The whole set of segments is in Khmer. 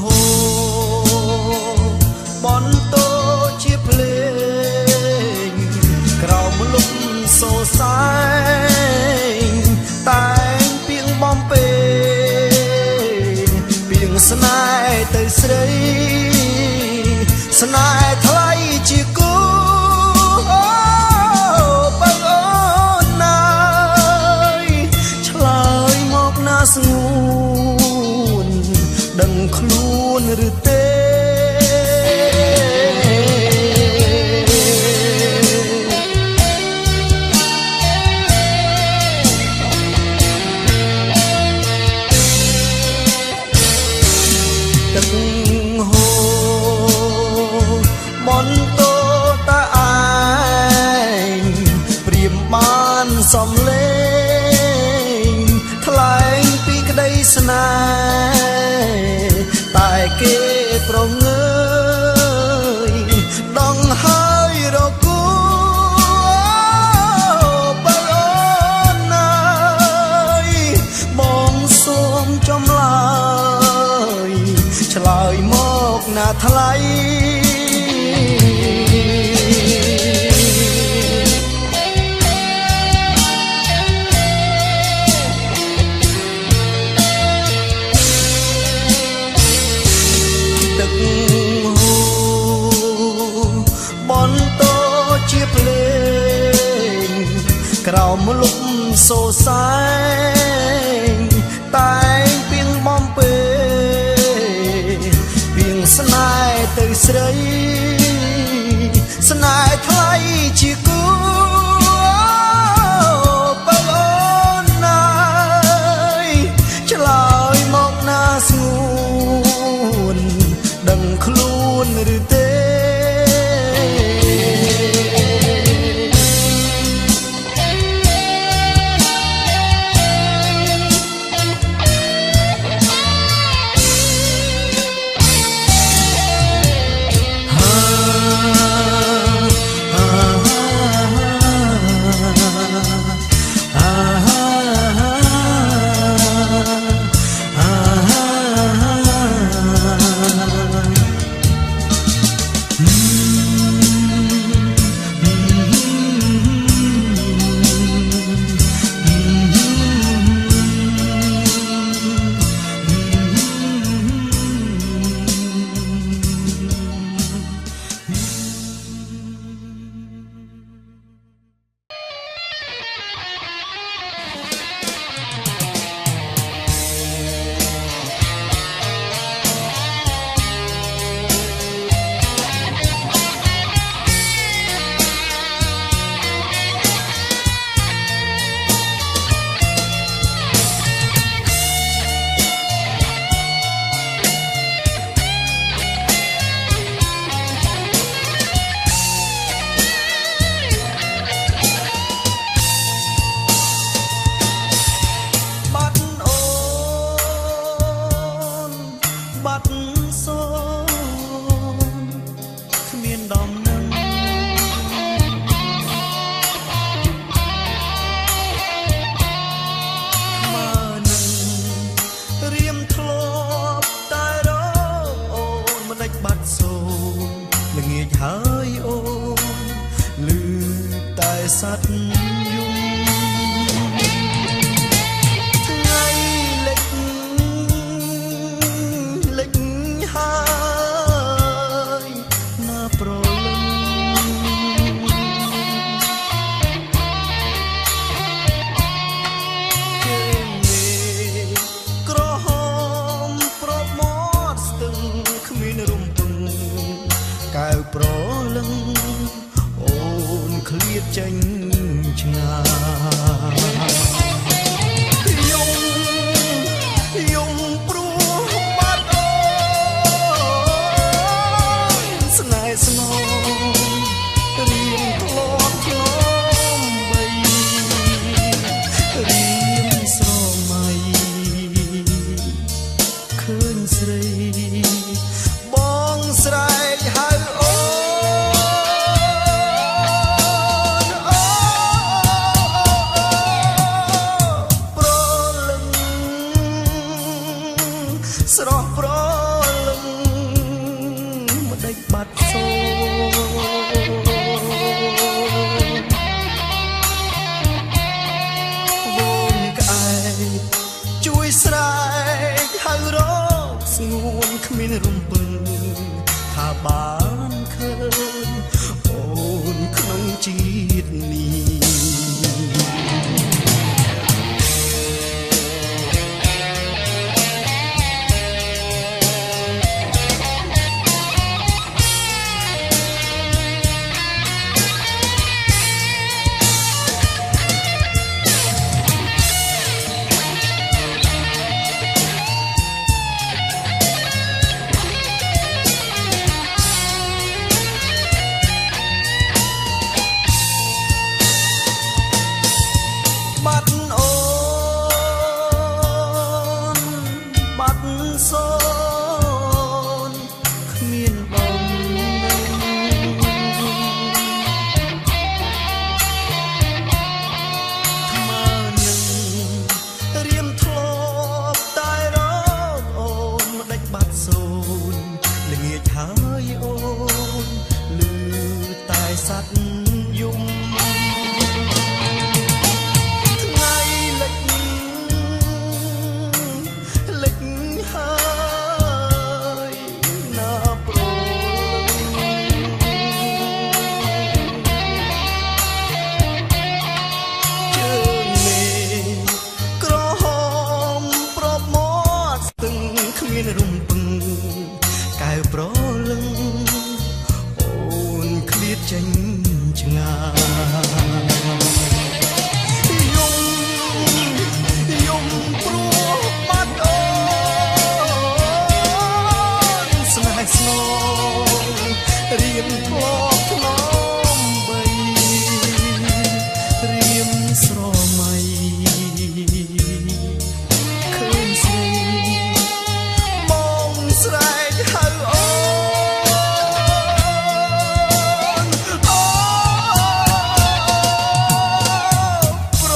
ហូបន្តជាភ្លេងក្រោមលំសូរសែងតែងពីងបំពេពីងស្នេហ៍ទៅស្រីស្នេហ៍ថ្លៃជាគូបងអូនណាយឆ្លើយមកណាស្ងួនដឹងខ្លួនឬទេទឹកហូរបន្តតាឯងព្រៀមបានសំលេងថ្លែងពីក្តីស្នេហ៍តែគេប្រងើយដងហើយរគូបងអូនណាយបងសូមចម្លើយឆ្លើយមកណាថ្លៃទឹកហូរបន្តជាភ្លេងក្រោមលំសូរសែងតែងពីងបំពេពីងស្នេហ៍ទៅស្រីស្នេហ៍ថ្លៃជាគូបងអូនណាយឆ្លើយមកណាស្ងួនដឹងខ្លួនឬទេបាត់សូនគ្មានដំណឹងមកនឹងរៀមធ្លាប់តែរកអូនមិនដេចបាត់សូនល្ងាចហើយអូនឮតែសត្វយំកៅប្រលឹងអូនឃ្លាតចេញឆ្ងា ស្រស់ប្រលឹងម្ដេចបាត់សូនវងក្អែកជួយស្រែកហៅរកស្ងួនគ្មានរំពឹងថាបានឃើញអូនក្នុងជាតិនេះរំពឹងកែវប្រលឹងអូនឃ្លាតចេញឆ្ងាយយំព្រោះបាត់អូនស្នេហ៍ស្នងរៀមធ្លាប់ធ្នមបីរៀមស្រមៃស្រែកហៅអូនអូប្រ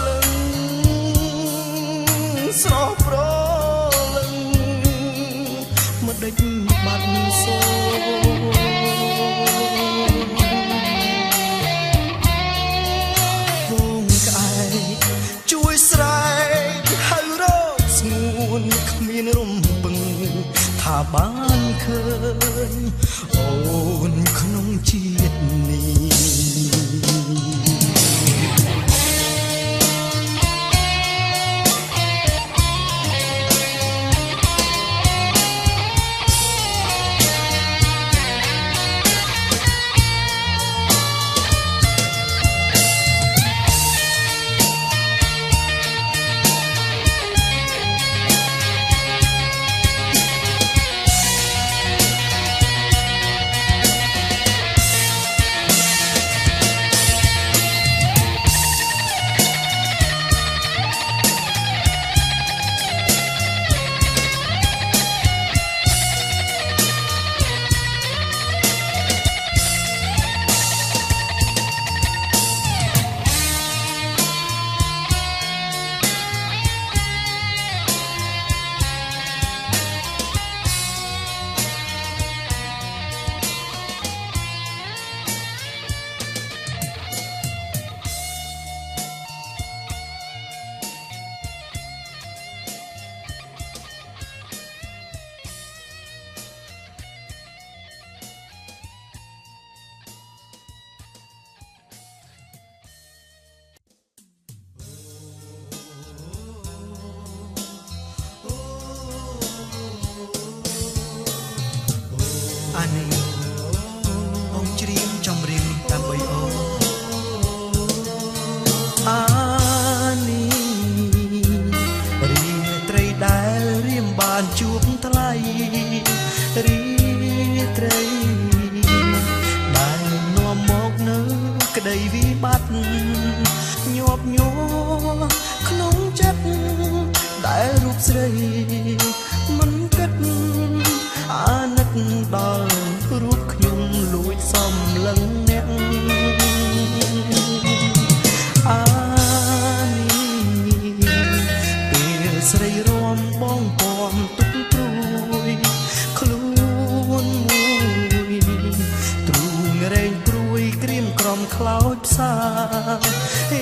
លឹងស្រស់ប្រលឹងម្ដេចបាត់សូវងក្អែកជួយស្រែកហៅរកស្ងួនគ្មានរំពឹងថាបានឃើញអូនក្នុងជាតិនេះអានេះបងច្រៀងចំរៀងដើម្បីអូនអានេះរីត្រីដែលរៀមបានជួបថ្លៃរីត្រីដែលនាំមកនៅក្តីវិបត្តិញាប់ញ័រក្នុងចិត្តដែលរូបស្រីមិនគិតអាណិតដល់រូបខ្ញុំលួចសំលឹងអ្នកអានេះពេលស្រីរំបងពំទុកព្រួ សា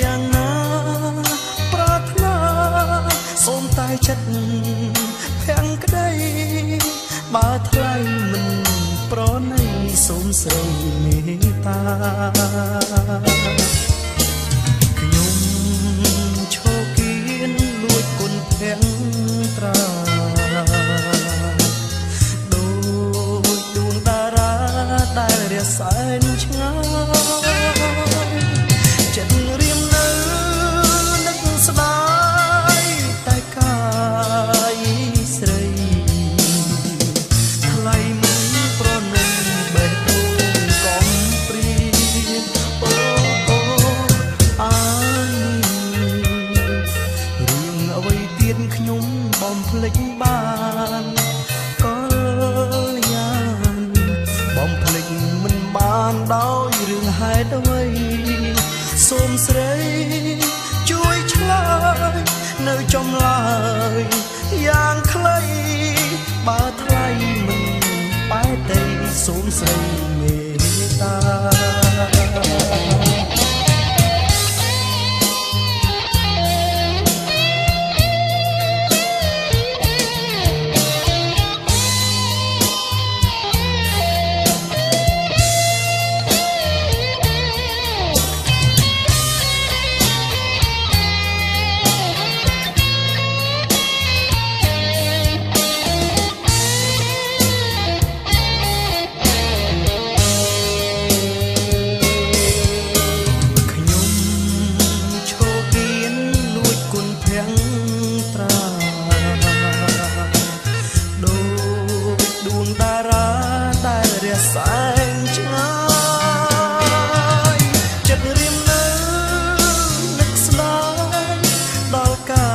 យ៉ាងណាប្រាថ្នាសូមតែចិត្តភាំងក្តីបើថ្លៃមិនប្រណីសូមស្រីមេត្តាខ្ញុំឈោគៀនលួចគុណភាំងត្រាដូចដួងតារាដែលរសែនឆ្ងាយចិត្តរៀមនៅនឹកស្ដាយតែកាយស្រីថ្លៃមិនប្រណីបេះដូងកំព្រីអូអារឿងអ្វីទៀតខ្ញុំបំភ្លេចបានក៏យ៉ាងបំភ្លេចមិនបានដោយរឿងហេតុអ្វីសូមស្រីជួយឆ្លើយនៅចម្លើយយ៉ាងខ្លីបើថ្លៃមិនបែកទេសូមស្រីមេត្តាសែងឆ្ងាយចិត្តរៀមនៅនឹកស្ដាយដល់កា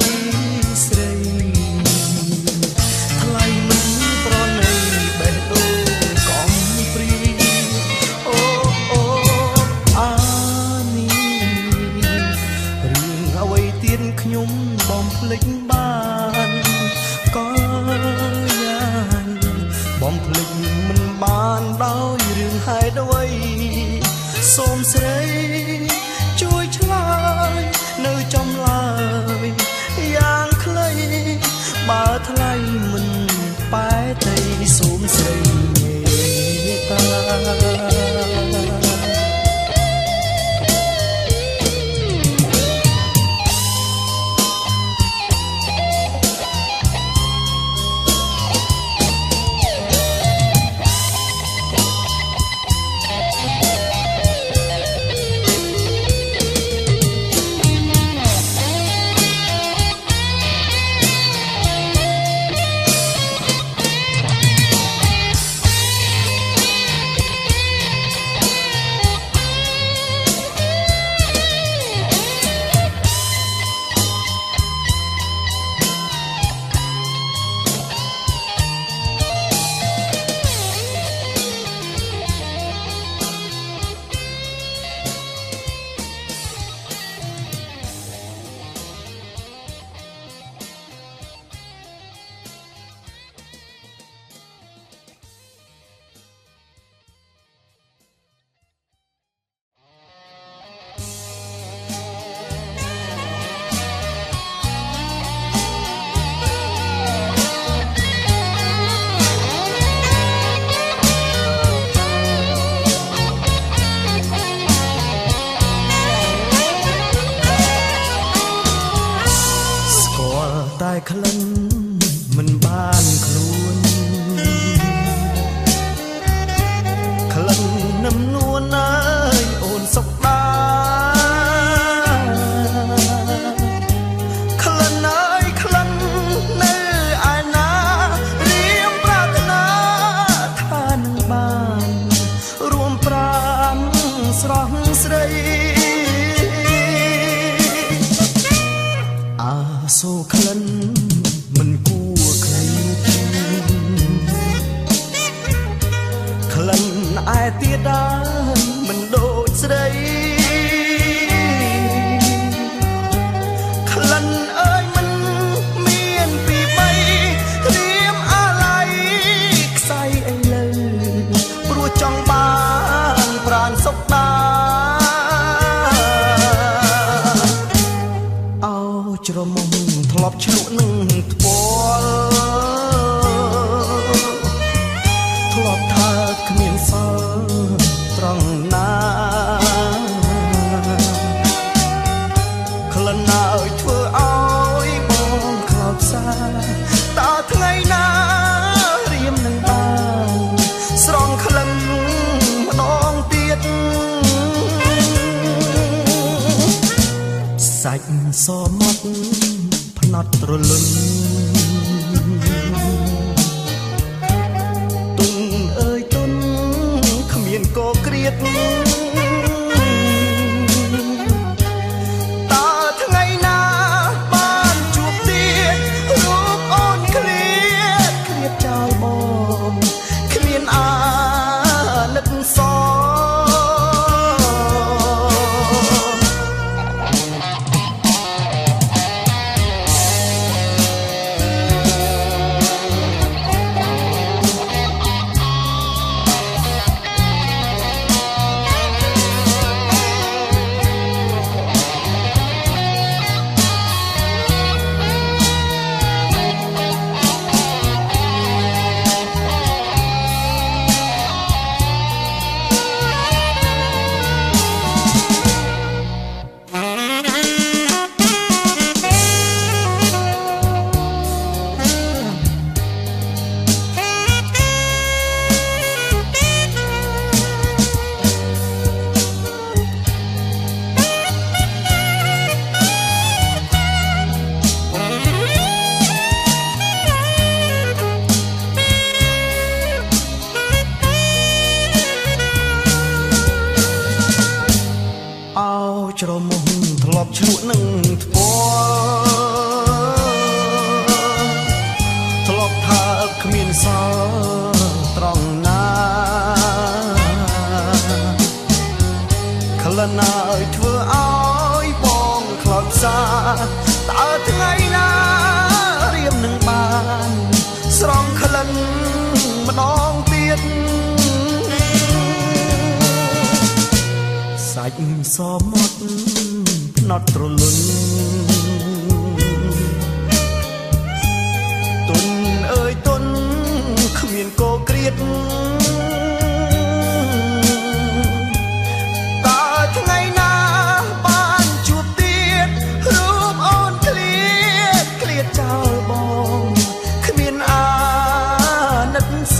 យស្រីថ្លៃមិនប្រណីបេះដូងកំព្រីអូអានេះរឿងអ្វីទៀតខ្ញុំបំភ្លេចបានក៏យ៉ាងបំភ្លេចមិនបានដោយរឿងហេតុអ្វីសូមស្រីជួយឆ្លើយនៅចម្លើយយ៉ាងខ្លីបើថ្លៃមិនបែកទេសូមស្រីមេត្តា ត្រលឹងទុនអើយទុនគ្មានកក្រៀតតើថ្ងៃណាបានជួបទៀតរូបអូនឃ្លាតឃ្លាតចោលបងគ្មានអាណិតសច្រមុះធ្លាប់ឈ្លក់នឹងថ្ពាល់ធ្លាប់ថាគ្មានសល់ត្រង់ណាក្លិនហើយធ្វើឲ្យបងខ្លោចផ្សាតើថ្ងៃណារៀមនឹងបានស្រង់ក្លិនម្ដងទៀតសាច់សមុទ្រភ្នត់ត្រលុនទុនអើយទុនគ្មានកក្រៀតតើថ្ងៃណាបានជួបទៀតរូបអូនឃ្លាតឃ្លាតចោលបងគ្មានអាណិតស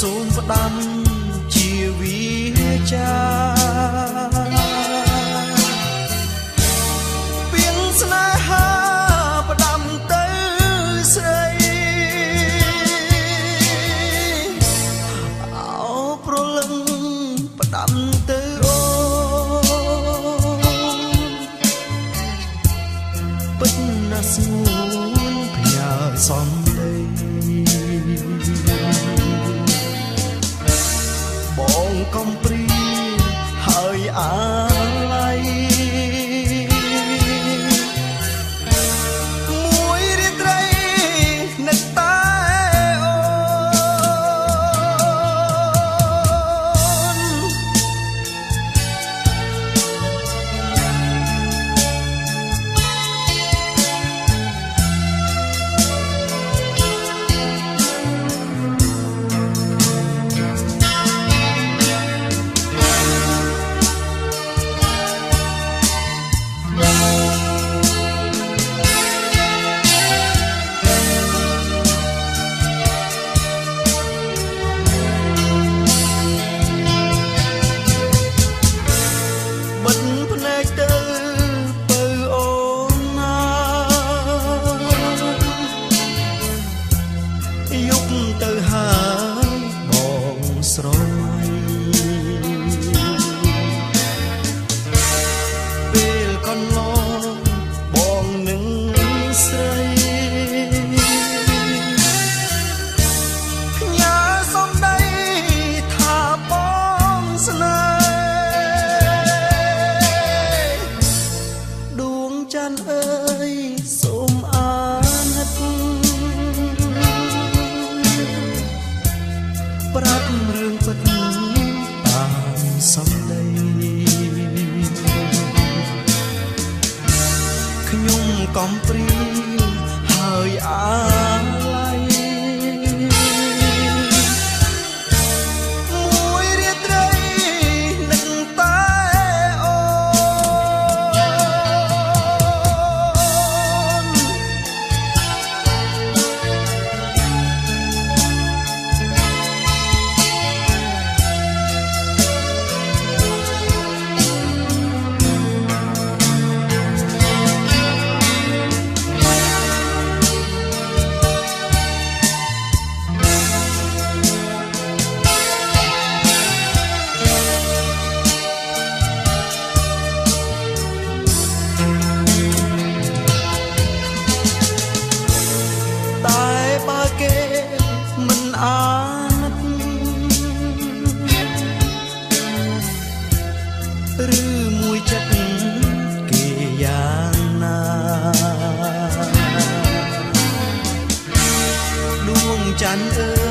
សូមផ្ដាំជាវាចាពីងស្នេហាផ្ដាំទៅស្រីអោប្រលឹងផ្ដាំទៅអូពិតណាស់ស្ងួនផ្ញើសំដីបងកំព្រីហើយអាឡ័យមួយរាត្រីនឹកតែអូន จันเอ๋